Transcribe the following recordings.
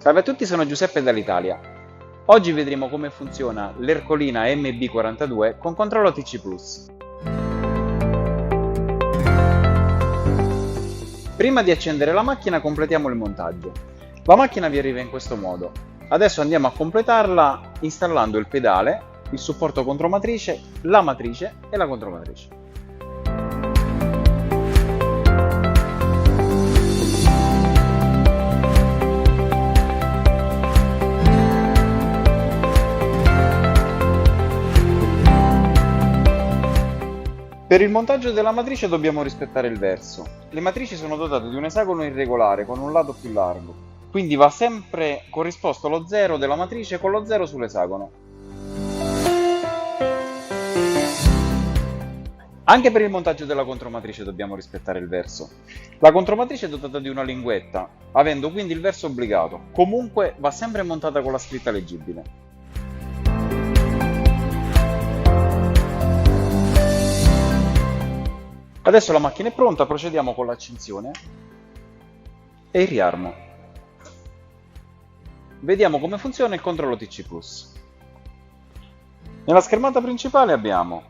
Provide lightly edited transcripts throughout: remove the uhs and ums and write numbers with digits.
Salve a tutti, sono Giuseppe dall'Italia. Oggi vedremo come funziona l'Ercolina MB42 con controllo TC Plus. Prima di accendere la macchina completiamo il montaggio. La macchina vi arriva in questo modo. Adesso andiamo a completarla installando il pedale, il supporto contromatrice, la matrice e la contromatrice. Per il montaggio della matrice dobbiamo rispettare il verso. Le matrici sono dotate di un esagono irregolare con un lato più largo, quindi va sempre corrisposto lo 0 della matrice con lo 0 sull'esagono. Anche per il montaggio della contromatrice dobbiamo rispettare il verso. La contromatrice è dotata di una linguetta, avendo quindi il verso obbligato. Comunque va sempre montata con la scritta leggibile. Adesso la macchina è pronta, procediamo con l'accensione e il riarmo. Vediamo come funziona il controllo TC Plus. Nella schermata principale abbiamo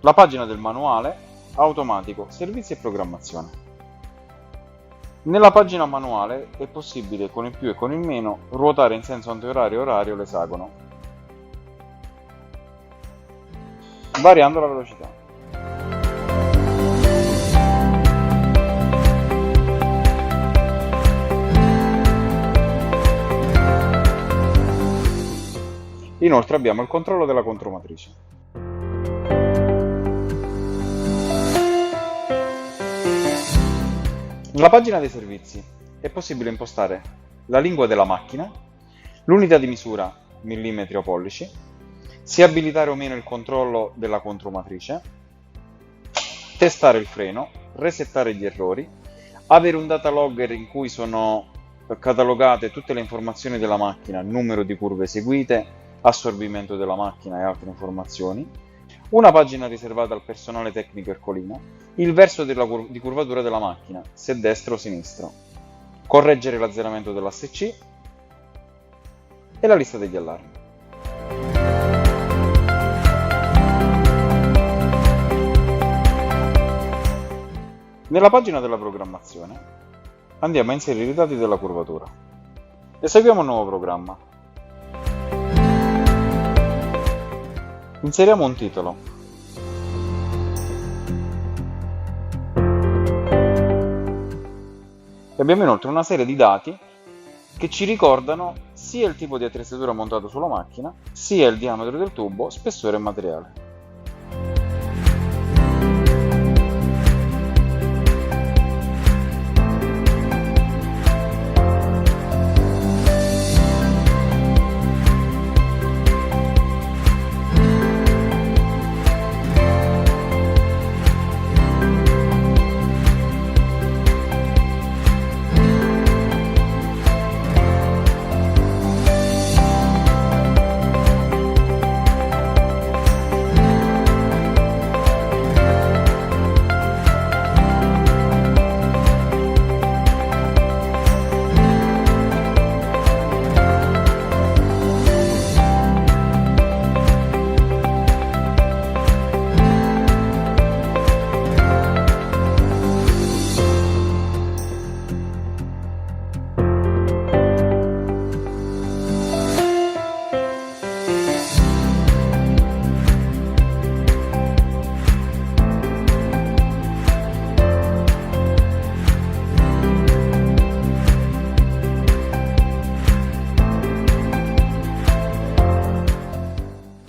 la pagina del manuale, automatico, servizi e programmazione. Nella pagina manuale è possibile con il più e con il meno ruotare in senso antiorario e orario l'esagono, variando la velocità. Inoltre abbiamo il controllo della contromatrice. Nella pagina dei servizi è possibile impostare la lingua della macchina, l'unità di misura millimetri o pollici, se abilitare o meno il controllo della contromatrice, testare il freno, resettare gli errori, avere un data logger in cui sono catalogate tutte le informazioni della macchina, numero di curve eseguite, assorbimento della macchina e altre informazioni, una pagina riservata al personale tecnico Ercolina, il verso di curvatura della macchina, se destro o sinistro, correggere l'azzeramento dell'asse C e la lista degli allarmi. Nella pagina della programmazione andiamo a inserire i dati della curvatura. Eseguiamo un nuovo programma. Inseriamo un titolo. E abbiamo inoltre una serie di dati che ci ricordano sia il tipo di attrezzatura montato sulla macchina, sia il diametro del tubo, spessore e materiale.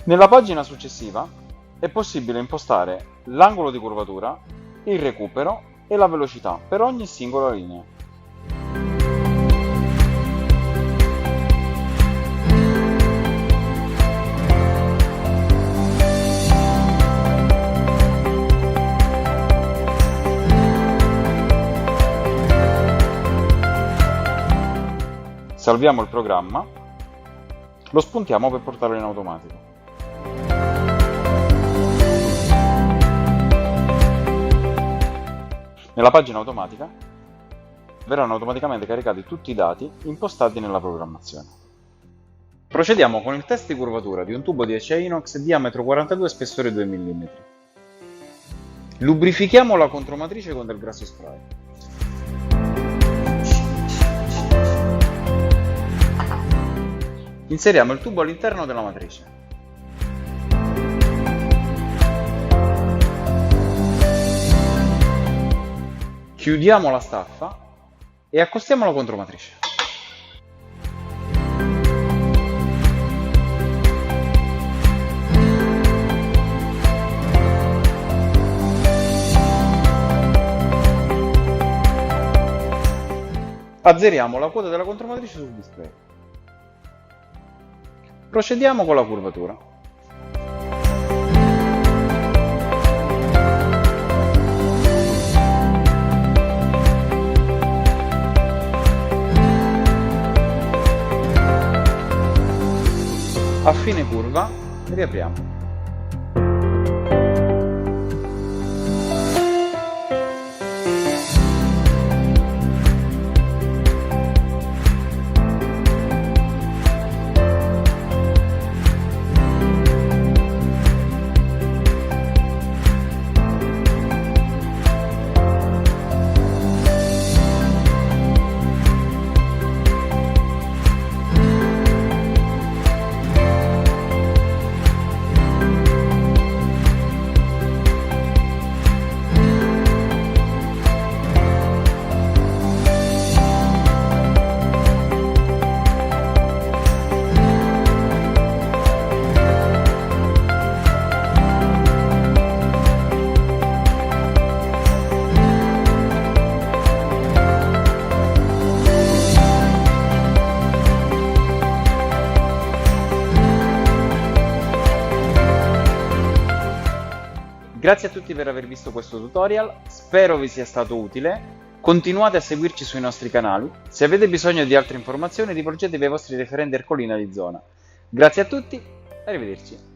Nella pagina successiva è possibile impostare l'angolo di curvatura, il recupero e la velocità per ogni singola linea. Salviamo il programma, lo spuntiamo per portarlo in automatico. Nella pagina automatica verranno automaticamente caricati tutti i dati impostati nella programmazione. Procediamo con il test di curvatura di un tubo di acciaio inox diametro 42 spessore 2 mm. Lubrifichiamo la contromatrice con del grasso spray. Inseriamo il tubo all'interno della matrice. Chiudiamo la staffa e accostiamo la contromatrice. Azzeriamo la quota della contromatrice sul display. Procediamo con la curvatura. A fine curva riapriamo. Grazie a tutti per aver visto questo tutorial, spero vi sia stato utile, continuate a seguirci sui nostri canali, se avete bisogno di altre informazioni rivolgetevi ai vostri referenti Ercolina di zona. Grazie a tutti, arrivederci.